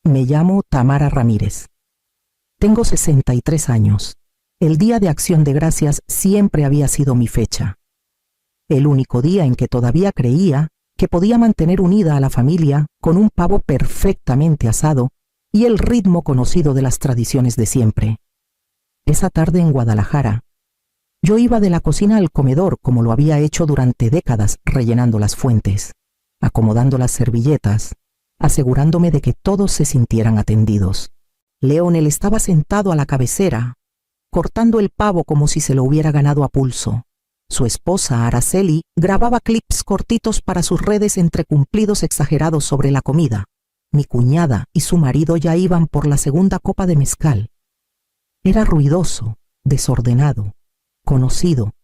Me llamo Tamara Ramírez. Tengo 63 años. El Día de Acción de Gracias siempre había sido mi fecha. El único día en que todavía creía que podía mantener unida a la familia con un pavo perfectamente asado y el ritmo conocido de las tradiciones de siempre. Esa tarde en Guadalajara, yo iba de la cocina al comedor como lo había hecho durante décadas, rellenando las fuentes, acomodando las servilletas, asegurándome de que todos se sintieran atendidos. Leonel estaba sentado a la cabecera, cortando el pavo como si se lo hubiera ganado a pulso. Su esposa, Araceli, grababa clips cortitos para sus redes entre cumplidos exagerados sobre la comida. Mi cuñada y su marido ya iban por la segunda copa de mezcal. Era ruidoso, desordenado, conocido.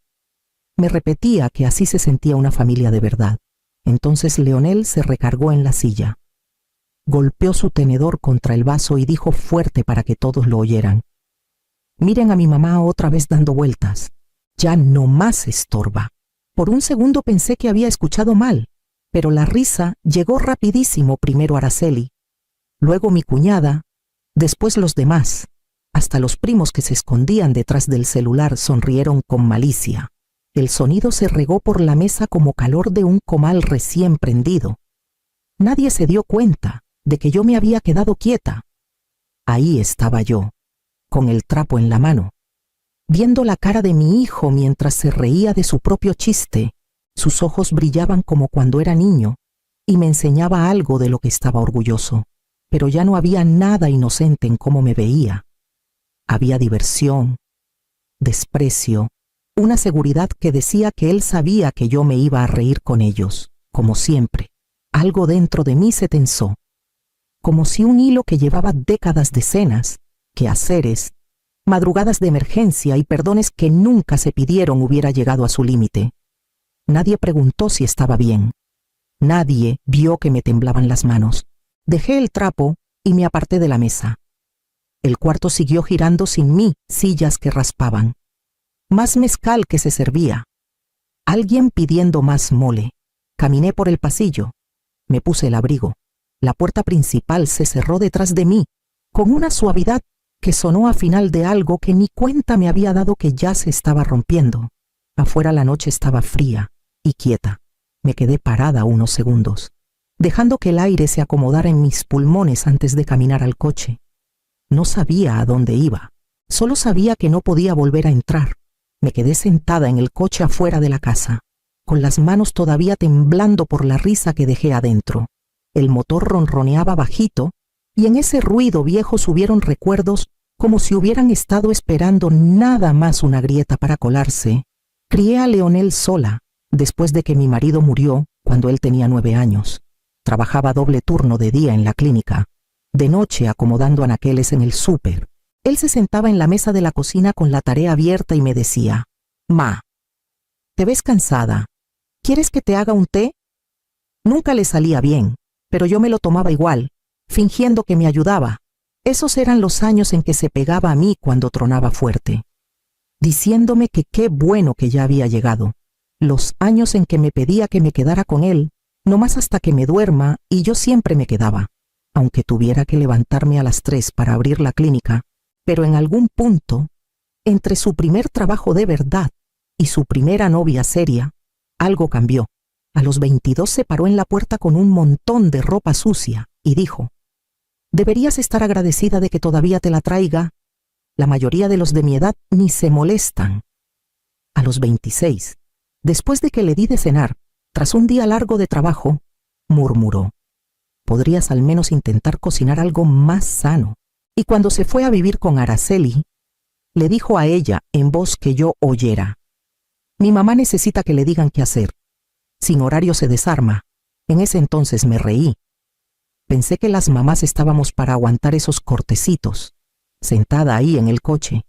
Me repetía que así se sentía una familia de verdad. Entonces Leonel se recargó en la silla. Golpeó su tenedor contra el vaso y dijo fuerte para que todos lo oyeran: «Miren a mi mamá otra vez dando vueltas. Ya no más estorba». Por un segundo pensé que había escuchado mal, pero la risa llegó rapidísimo, primero Araceli, luego mi cuñada, después los demás. Hasta los primos que se escondían detrás del celular sonrieron con malicia. El sonido se regó por la mesa como calor de un comal recién prendido. Nadie se dio cuenta de que yo me había quedado quieta. Ahí estaba yo, con el trapo en la mano, viendo la cara de mi hijo mientras se reía de su propio chiste. Sus ojos brillaban como cuando era niño y me enseñaba algo de lo que estaba orgulloso. Pero ya no había nada inocente en cómo me veía. Había diversión, desprecio, una seguridad que decía que él sabía que yo me iba a reír con ellos, como siempre. Algo dentro de mí se tensó, como si un hilo que llevaba décadas de cenas, quehaceres, madrugadas de emergencia y perdones que nunca se pidieron hubiera llegado a su límite. Nadie preguntó si estaba bien. Nadie vio que me temblaban las manos. Dejé el trapo y me aparté de la mesa. El cuarto siguió girando sin mí, sillas que raspaban. Más mezcal que se servía. Alguien pidiendo más mole. Caminé por el pasillo. Me puse el abrigo. La puerta principal se cerró detrás de mí, con una suavidad que sonó a final de algo que ni cuenta me había dado que ya se estaba rompiendo. Afuera la noche estaba fría y quieta. Me quedé parada unos segundos, dejando que el aire se acomodara en mis pulmones antes de caminar al coche. No sabía a dónde iba, solo sabía que no podía volver a entrar. Me quedé sentada en el coche afuera de la casa, con las manos todavía temblando por la risa que dejé adentro. El motor ronroneaba bajito y en ese ruido viejo subieron recuerdos como si hubieran estado esperando nada más una grieta para colarse. Crié a Leonel sola, después de que mi marido murió cuando él tenía 9 años. Trabajaba doble turno de día en la clínica, de noche acomodando anaqueles en el súper. Él se sentaba en la mesa de la cocina con la tarea abierta y me decía: «Ma, te ves cansada. ¿Quieres que te haga un té?». Nunca le salía bien, pero yo me lo tomaba igual, fingiendo que me ayudaba. Esos eran los años en que se pegaba a mí cuando tronaba fuerte, diciéndome que qué bueno que ya había llegado. Los años en que me pedía que me quedara con él, nomás hasta que me duerma, y yo siempre me quedaba, aunque tuviera que levantarme a las 3 para abrir la clínica. Pero en algún punto, entre su primer trabajo de verdad y su primera novia seria, algo cambió. A los 22 se paró en la puerta con un montón de ropa sucia y dijo: «Deberías estar agradecida de que todavía te la traiga. La mayoría de los de mi edad ni se molestan». A los 26, después de que le di de cenar, tras un día largo de trabajo, murmuró: «Podrías al menos intentar cocinar algo más sano». Y cuando se fue a vivir con Araceli, le dijo a ella en voz que yo oyera: «Mi mamá necesita que le digan qué hacer. Sin horario se desarma». En ese entonces me reí. Pensé que las mamás estábamos para aguantar esos cortecitos, sentada ahí en el coche.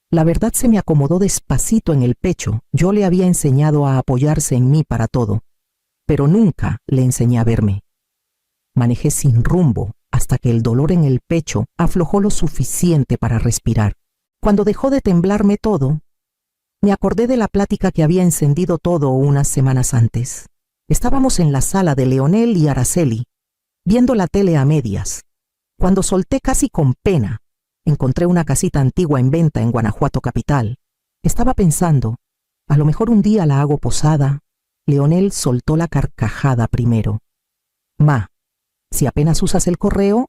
La verdad se me acomodó despacito en el pecho. Yo le había enseñado a apoyarse en mí para todo, pero nunca le enseñé a verme. Manejé sin rumbo hasta que el dolor en el pecho aflojó lo suficiente para respirar. Cuando dejó de temblarme todo, me acordé de la plática que había encendido todo unas semanas antes. Estábamos en la sala de Leonel y Araceli, viendo la tele a medias. Cuando solté casi con pena, encontré una casita antigua en venta en Guanajuato capital. Estaba pensando, a lo mejor un día la hago posada. Leonel soltó la carcajada primero. Ma, si apenas usas el correo,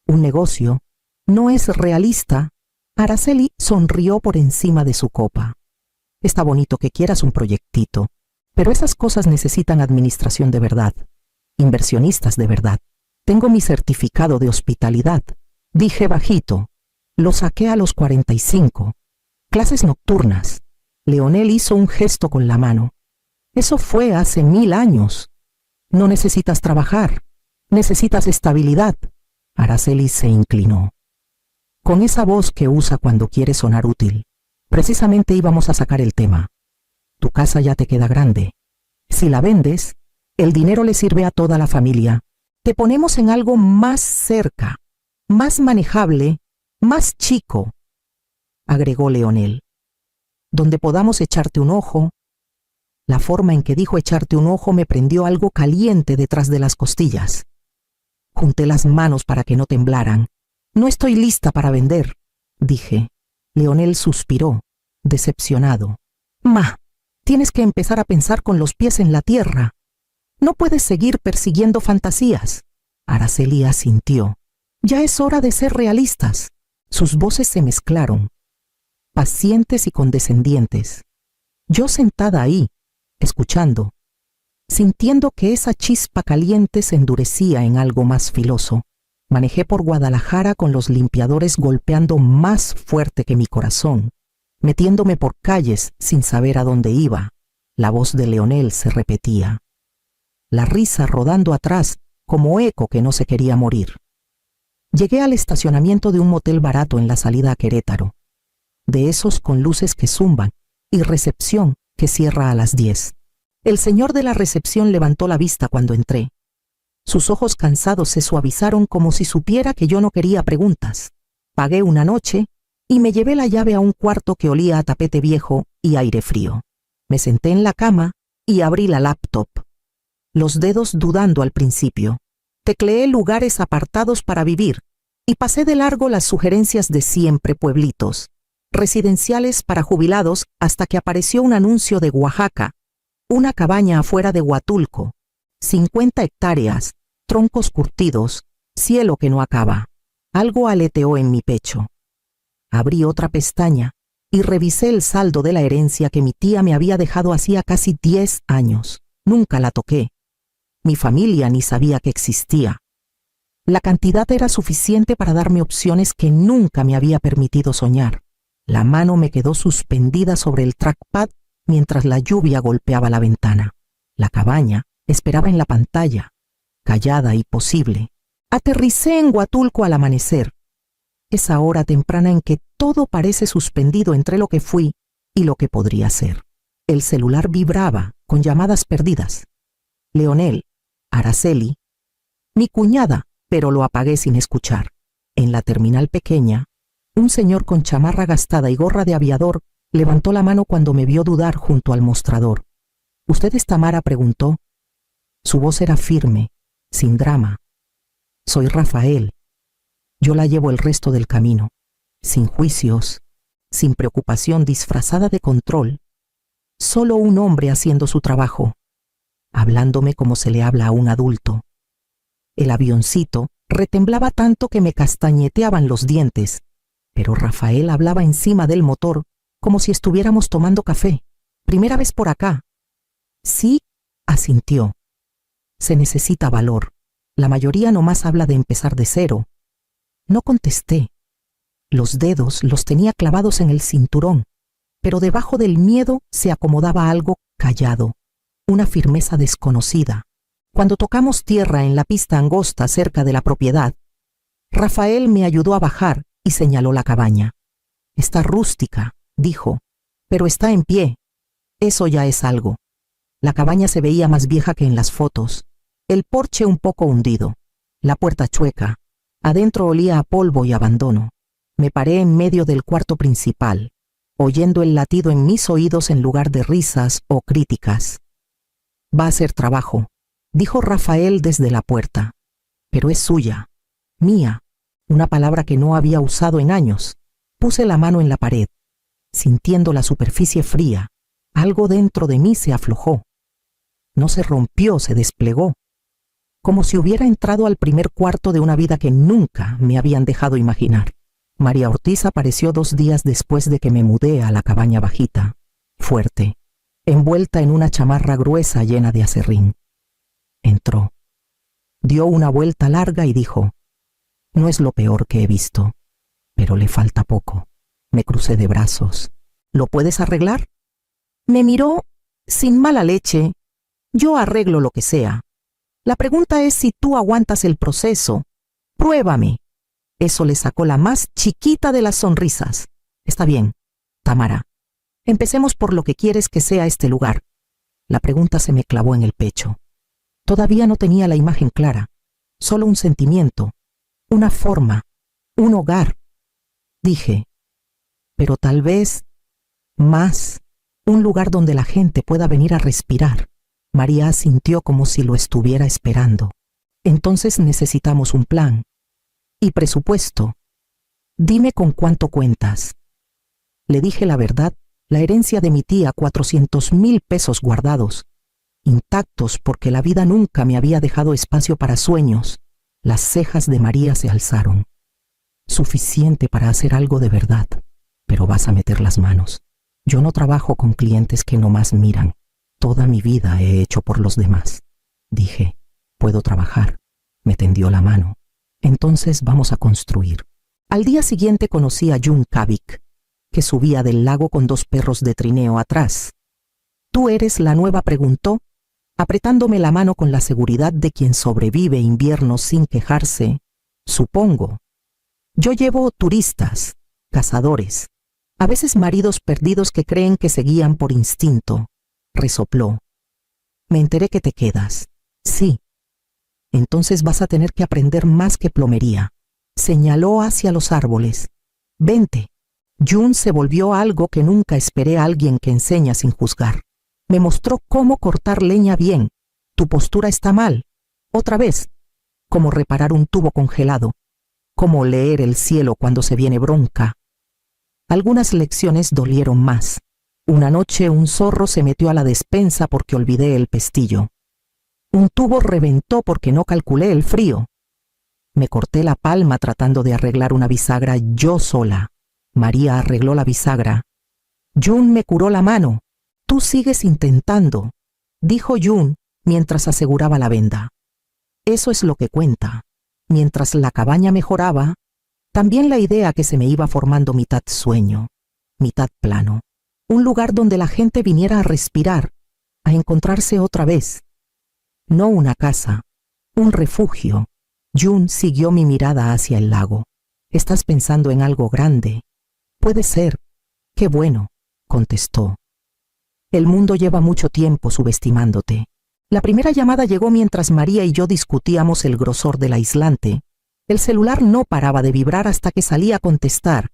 un negocio, no es realista. Araceli sonrió por encima de su copa. Está bonito que quieras un proyectito, pero esas cosas necesitan administración de verdad, inversionistas de verdad. Tengo mi certificado de hospitalidad, dije bajito. Lo saqué a los 45. Clases nocturnas. Leonel hizo un gesto con la mano. Eso fue hace 1000 años. No necesitas trabajar, necesitas estabilidad. Araceli se inclinó. Con esa voz que usa cuando quiere sonar útil. Precisamente íbamos a sacar el tema. Tu casa ya te queda grande. Si la vendes, el dinero le sirve a toda la familia. Te ponemos en algo más cerca, más manejable, más chico, agregó Leonel, donde podamos echarte un ojo. La forma en que dijo echarte un ojo me prendió algo caliente detrás de las costillas. Junté las manos para que no temblaran. No estoy lista para vender, dije. Leonel suspiró, decepcionado. Ma, tienes que empezar a pensar con los pies en la tierra. No puedes seguir persiguiendo fantasías. Araceli asintió. Ya es hora de ser realistas. Sus voces se mezclaron, pacientes y condescendientes. Yo sentada ahí, escuchando, sintiendo que esa chispa caliente se endurecía en algo más filoso. Manejé por Guadalajara con los limpiadores golpeando más fuerte que mi corazón, metiéndome por calles sin saber a dónde iba. La voz de Leonel se repetía. La risa rodando atrás como eco que no se quería morir. Llegué al estacionamiento de un motel barato en la salida a Querétaro, de esos con luces que zumban y recepción que cierra a las 10. El señor de la recepción levantó la vista cuando entré. Sus ojos cansados se suavizaron como si supiera que yo no quería preguntas. Pagué una noche y me llevé la llave a un cuarto que olía a tapete viejo y aire frío. Me senté en la cama y abrí la laptop, los dedos dudando al principio. Tecleé lugares apartados para vivir y pasé de largo las sugerencias de siempre pueblitos, residenciales para jubilados, hasta que apareció un anuncio de Oaxaca, una cabaña afuera de Huatulco, 50 hectáreas, troncos curtidos, cielo que no acaba. Algo aleteó en mi pecho. Abrí otra pestaña y revisé el saldo de la herencia que mi tía me había dejado hacía casi 10 años. Nunca la toqué. Mi familia ni sabía que existía. La cantidad era suficiente para darme opciones que nunca me había permitido soñar. La mano me quedó suspendida sobre el trackpad mientras la lluvia golpeaba la ventana. La cabaña esperaba en la pantalla, callada y posible. Aterricé en Huatulco al amanecer, esa hora temprana en que todo parece suspendido entre lo que fui y lo que podría ser. El celular vibraba con llamadas perdidas. Leonel, Araceli, mi cuñada, pero lo apagué sin escuchar. En la terminal pequeña, un señor con chamarra gastada y gorra de aviador levantó la mano cuando me vio dudar junto al mostrador. ¿Usted es Tamara?, preguntó. Su voz era firme, sin drama. Soy Rafael. Yo la llevo el resto del camino, sin juicios, sin preocupación disfrazada de control. Solo un hombre haciendo su trabajo, hablándome como se le habla a un adulto. El avioncito retemblaba tanto que me castañeteaban los dientes, pero Rafael hablaba encima del motor como si estuviéramos tomando café. Primera vez por acá. Sí, asintió. Se necesita valor. La mayoría nomás habla de empezar de cero. No contesté. Los dedos los tenía clavados en el cinturón, pero debajo del miedo se acomodaba algo callado, una firmeza desconocida. Cuando tocamos tierra en la pista angosta cerca de la propiedad, Rafael me ayudó a bajar y señaló la cabaña. Está rústica, dijo, pero está en pie. Eso ya es algo. La cabaña se veía más vieja que en las fotos. El porche un poco hundido, la puerta chueca. Adentro olía a polvo y abandono. Me paré en medio del cuarto principal, oyendo el latido en mis oídos en lugar de risas o críticas. Va a ser trabajo, dijo Rafael desde la puerta, pero es suya. Mía, una palabra que no había usado en años. Puse la mano en la pared. Sintiendo la superficie fría, algo dentro de mí se aflojó. No se rompió, se desplegó, como si hubiera entrado al primer cuarto de una vida que nunca me habían dejado imaginar. María Ortiz apareció 2 días después de que me mudé a la cabaña bajita, fuerte, envuelta en una chamarra gruesa llena de aserrín. Entró, dio una vuelta larga y dijo: «No es lo peor que he visto, pero le falta poco». Me crucé de brazos. «¿Lo puedes arreglar?». Me miró sin mala leche. «Yo arreglo lo que sea. La pregunta es si tú aguantas el proceso. Pruébame». Eso le sacó la más chiquita de las sonrisas. «Está bien, Tamara. Empecemos por lo que quieres que sea este lugar». La pregunta se me clavó en el pecho. Todavía no tenía la imagen clara, solo un sentimiento, una forma, un hogar. Dije: «Pero tal vez más, un lugar donde la gente pueda venir a respirar». María asintió como si lo estuviera esperando. «Entonces necesitamos un plan. Y presupuesto. Dime con cuánto cuentas». Le dije la verdad, la herencia de mi tía, 400,000 pesos guardados, intactos porque la vida nunca me había dejado espacio para sueños. Las cejas de María se alzaron. «Suficiente para hacer algo de verdad, pero vas a meter las manos. Yo no trabajo con clientes que nomás miran. Toda mi vida he hecho por los demás». Dije: «Puedo trabajar». Me tendió la mano. «Entonces vamos a construir». Al día siguiente conocí a June Kavik, que subía del lago con 2 perros de trineo atrás. «¿Tú eres la nueva?», preguntó, apretándome la mano con la seguridad de quien sobrevive inviernos sin quejarse. «Supongo. Yo llevo turistas, cazadores, a veces maridos perdidos que creen que se guían por instinto». Resopló. «Me enteré que te quedas». «Sí». «Entonces vas a tener que aprender más que plomería». Señaló hacia los árboles. «Vente». June se volvió algo que nunca esperé a alguien que enseña sin juzgar. Me mostró cómo cortar leña bien. «Tu postura está mal». Otra vez. Cómo reparar un tubo congelado. Cómo leer el cielo cuando se viene bronca. Algunas lecciones dolieron más. Una noche un zorro se metió a la despensa porque olvidé el pestillo. Un tubo reventó porque no calculé el frío. Me corté la palma tratando de arreglar una bisagra yo sola. María arregló la bisagra. June me curó la mano. «Tú sigues intentando», dijo June mientras aseguraba la venda. «Eso es lo que cuenta». Mientras la cabaña mejoraba, también la idea que se me iba formando mitad sueño, mitad plano. Un lugar donde la gente viniera a respirar, a encontrarse otra vez. No una casa, un refugio. June siguió mi mirada hacia el lago. «Estás pensando en algo grande». «Puede ser». «Qué bueno», contestó. «El mundo lleva mucho tiempo subestimándote». La primera llamada llegó mientras María y yo discutíamos el grosor del aislante. El celular no paraba de vibrar hasta que salí a contestar.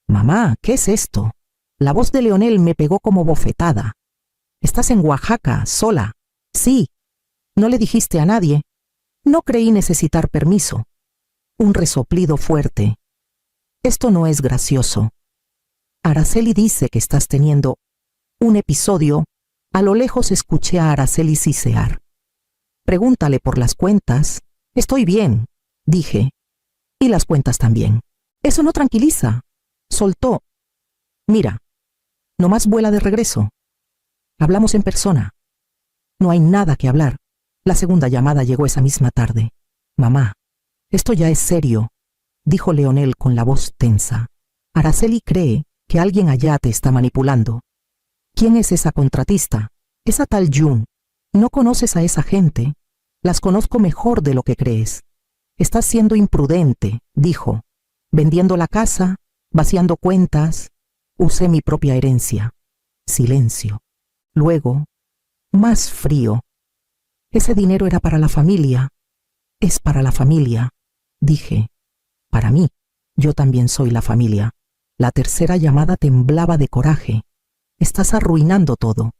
«Mamá, ¿qué es esto?». La voz de Leonel me pegó como bofetada. «¿Estás en Oaxaca, sola?». «Sí». «¿No le dijiste a nadie?». «No creí necesitar permiso». Un resoplido fuerte. «Esto no es gracioso. Araceli dice que estás teniendo un episodio». A lo lejos escuché a Araceli sisear. «Pregúntale por las cuentas». «Estoy bien», dije. «Y las cuentas también». «Eso no tranquiliza». Soltó. «Mira, nomás vuela de regreso. Hablamos en persona». «No hay nada que hablar». La segunda llamada llegó esa misma tarde. «Mamá, esto ya es serio», dijo Leonel con la voz tensa. «Araceli cree que alguien allá te está manipulando». «¿Quién es esa contratista?». «Esa tal June. No conoces a esa gente. Las conozco mejor de lo que crees. Estás siendo imprudente», dijo. «Vendiendo la casa, vaciando cuentas. Usé mi propia herencia». Silencio. Luego, más frío. «Ese dinero era para la familia». «Es para la familia», dije. «Para mí. Yo también soy la familia». La tercera llamada temblaba de coraje. «Estás arruinando todo.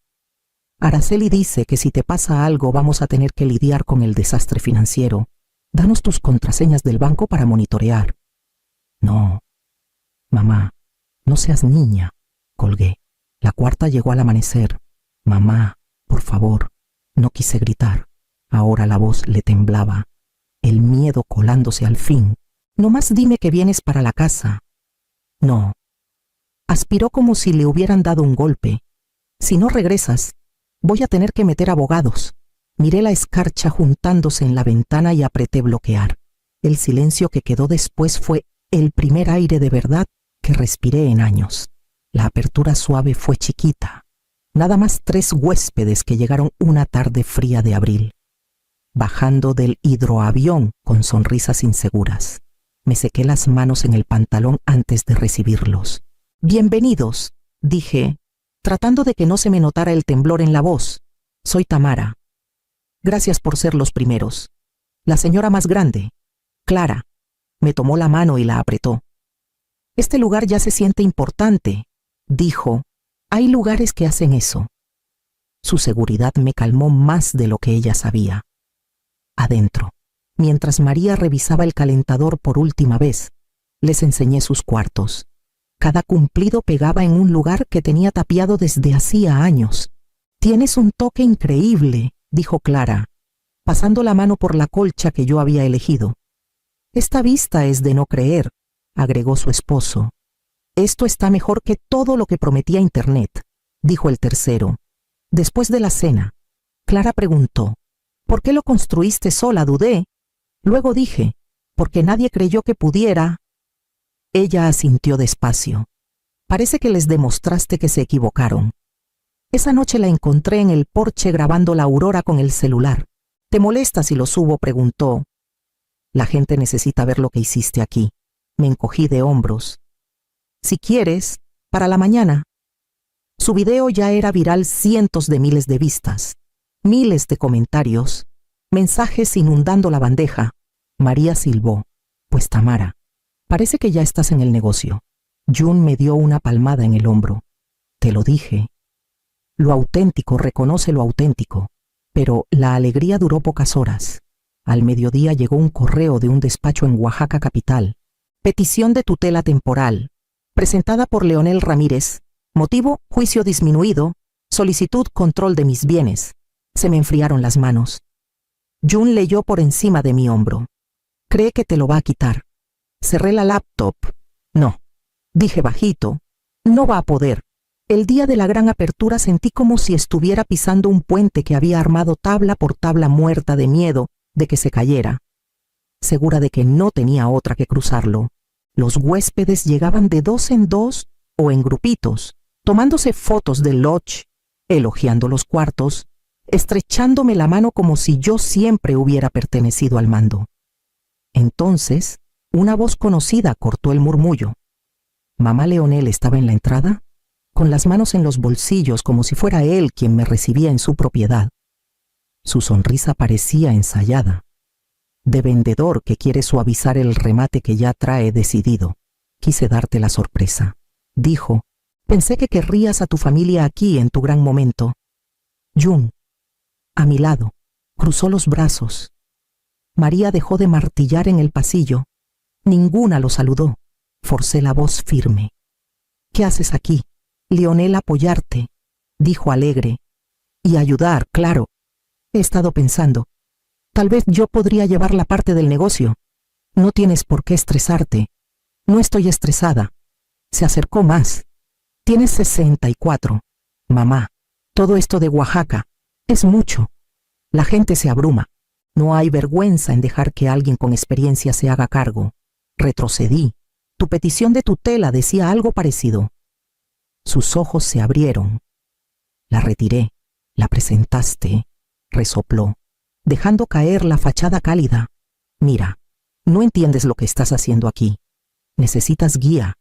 Araceli dice que si te pasa algo vamos a tener que lidiar con el desastre financiero. Danos tus contraseñas del banco para monitorear. No. Mamá, no seas niña. Colgué. La cuarta llegó al amanecer. Mamá, por favor. No quise gritar. Ahora la voz le temblaba. El miedo colándose al fin. No más dime que vienes para la casa. No. Aspiró como si le hubieran dado un golpe. Si no regresas, voy a tener que meter abogados. Miré la escarcha juntándose en la ventana y apreté bloquear. El silencio que quedó después fue el primer aire de verdad que respiré en años. La apertura suave fue chiquita. Nada más 3 huéspedes que llegaron una tarde fría de abril. Bajando del hidroavión con sonrisas inseguras. Me sequé las manos en el pantalón antes de recibirlos. Bienvenidos, dije, tratando de que no se me notara el temblor en la voz. Soy Tamara. Gracias por ser los primeros. La señora más grande, Clara, me tomó la mano y la apretó. Este lugar ya se siente importante, dijo. Hay lugares que hacen eso. Su seguridad me calmó más de lo que ella sabía. Adentro, mientras María revisaba el calentador por última vez, les enseñé sus cuartos. Cada cumplido pegaba en un lugar que tenía tapiado desde hacía años. Tienes un toque increíble, dijo Clara, pasando la mano por la colcha que yo había elegido. Esta vista es de no creer, agregó su esposo. Esto está mejor que todo lo que prometía Internet, dijo el tercero. Después de la cena, Clara preguntó, ¿por qué lo construiste sola? Dudé. Luego dije, porque nadie creyó que pudiera. Ella asintió despacio. Parece que les demostraste que se equivocaron. Esa noche la encontré en el porche grabando la aurora con el celular. ¿Te molesta si lo subo?, preguntó. La gente necesita ver lo que hiciste aquí. Me encogí de hombros. Si quieres, para la mañana. Su video ya era viral, cientos de miles de vistas, miles de comentarios, mensajes inundando la bandeja. María silbó. Pues Tamara, parece que ya estás en el negocio. Jun me dio una palmada en el hombro. Te lo dije. Lo auténtico reconoce lo auténtico. Pero la alegría duró pocas horas. Al mediodía llegó un correo de un despacho en Oaxaca capital. Petición de tutela temporal. Presentada por Leonel Ramírez. Motivo, juicio disminuido. Solicitud, control de mis bienes. Se me enfriaron las manos. Jun leyó por encima de mi hombro. Cree que te lo va a quitar. Cerré la laptop. No. Dije bajito. No va a poder. El día de la gran apertura sentí como si estuviera pisando un puente que había armado tabla por tabla, muerta de miedo de que se cayera. Segura de que no tenía otra que cruzarlo. Los huéspedes llegaban de 2 en 2 o en grupitos, tomándose fotos del lodge, elogiando los cuartos, estrechándome la mano como si yo siempre hubiera pertenecido al mando. Entonces, una voz conocida cortó el murmullo. ¿Mamá Leonel estaba en la entrada? Con las manos en los bolsillos como si fuera él quien me recibía en su propiedad. Su sonrisa parecía ensayada, de vendedor que quiere suavizar el remate que ya trae decidido. Quise darte la sorpresa. Dijo, pensé que querrías a tu familia aquí en tu gran momento. Jun, a mi lado, cruzó los brazos. María dejó de martillar en el pasillo. Ninguna lo saludó. Forcé la voz firme. ¿Qué haces aquí? Leonel, apoyarte, dijo alegre. Y ayudar, claro. He estado pensando. Tal vez yo podría llevar la parte del negocio. No tienes por qué estresarte. No estoy estresada. Se acercó más. Tienes 64. Mamá, todo esto de Oaxaca es mucho. La gente se abruma. No hay vergüenza en dejar que alguien con experiencia se haga cargo. Retrocedí. Tu petición de tutela decía algo parecido. Sus ojos se abrieron. La retiré. La presentaste. Resopló, dejando caer la fachada cálida. Mira, no entiendes lo que estás haciendo aquí. Necesitas guía.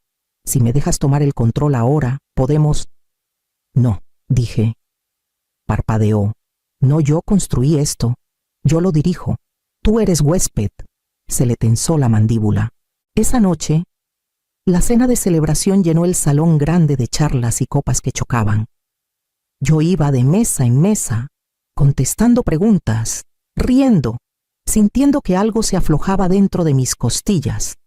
Si me dejas tomar el control ahora, podemos... No, dije. Parpadeó. No, yo construí esto. Yo lo dirijo. Tú eres huésped. Se le tensó la mandíbula. Esa noche, la cena de celebración llenó el salón grande de charlas y copas que chocaban. Yo iba de mesa en mesa, contestando preguntas, riendo, sintiendo que algo se aflojaba dentro de mis costillas.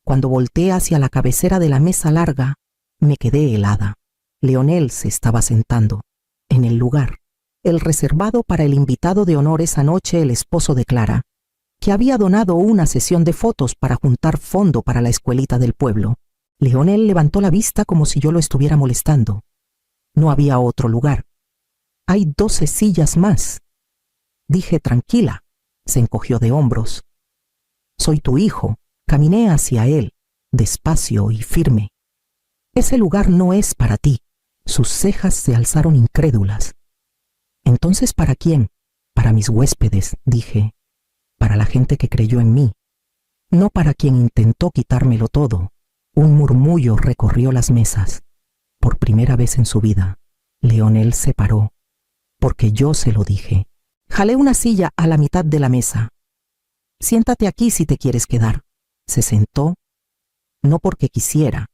Cuando volteé hacia la cabecera de la mesa larga, me quedé helada. Leonel se estaba sentando, en el lugar, el reservado para el invitado de honor esa noche, el esposo de Clara, que había donado una sesión de fotos para juntar fondo para la escuelita del pueblo. Leonel levantó la vista como si yo lo estuviera molestando. No había otro lugar. Hay 12 sillas más. Dije tranquila. Se encogió de hombros. Soy tu hijo. Caminé hacia él, despacio y firme. Ese lugar no es para ti. Sus cejas se alzaron incrédulas. Entonces, ¿para quién? Para mis huéspedes, dije. Para la gente que creyó en mí. No para quien intentó quitármelo todo. Un murmullo recorrió las mesas. Por primera vez en su vida, Leonel se paró, porque yo se lo dije. Jalé una silla a la mitad de la mesa. Siéntate aquí si te quieres quedar. Se sentó, no porque quisiera,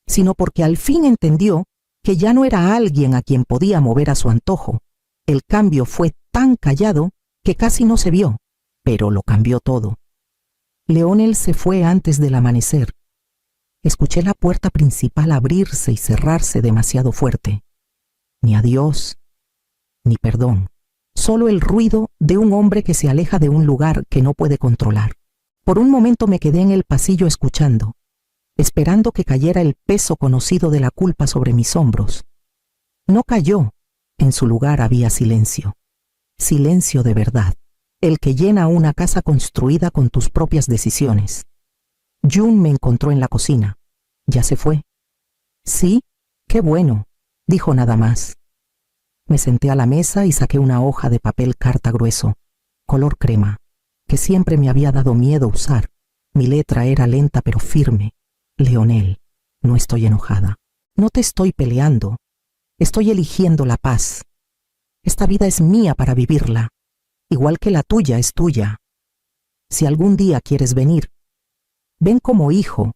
sino porque al fin entendió que ya no era alguien a quien podía mover a su antojo. El cambio fue tan callado que casi no se vio, pero lo cambió todo. Leonel se fue antes del amanecer. Escuché la puerta principal abrirse y cerrarse demasiado fuerte. Ni adiós, ni perdón. Solo el ruido de un hombre que se aleja de un lugar que no puede controlar. Por un momento me quedé en el pasillo escuchando, esperando que cayera el peso conocido de la culpa sobre mis hombros. No cayó. En su lugar había silencio. Silencio de verdad, el que llena una casa construida con tus propias decisiones. June me encontró en la cocina. ¿Ya se fue? Sí, qué bueno, dijo nada más. Me senté a la mesa y saqué una hoja de papel carta grueso, color crema, que siempre me había dado miedo usar. Mi letra era lenta pero firme. Leonel, no estoy enojada. No te estoy peleando. Estoy eligiendo la paz. Esta vida es mía para vivirla, igual que la tuya es tuya. Si algún día quieres venir, ven como hijo,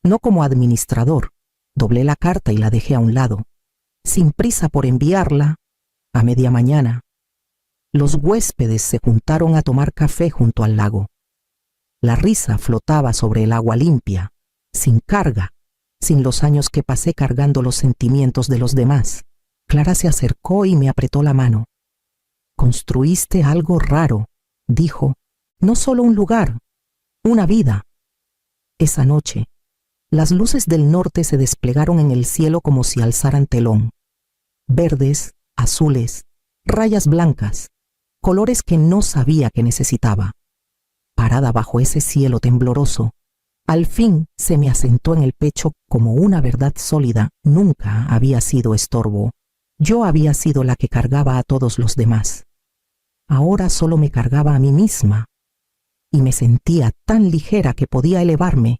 no como administrador. Doblé la carta y la dejé a un lado, sin prisa por enviarla. A media mañana, los huéspedes se juntaron a tomar café junto al lago. La risa flotaba sobre el agua limpia, sin carga, sin los años que pasé cargando los sentimientos de los demás. Clara se acercó y me apretó la mano. Construiste algo raro, dijo. No solo un lugar, una vida. Esa noche, las luces del norte se desplegaron en el cielo como si alzaran telón. Verdes, azules, rayas blancas, colores que no sabía que necesitaba. Parada bajo ese cielo tembloroso, al fin se me asentó en el pecho como una verdad sólida. Nunca había sido estorbo. Yo había sido la que cargaba a todos los demás. Ahora solo me cargaba a mí misma, y me sentía tan ligera que podía elevarme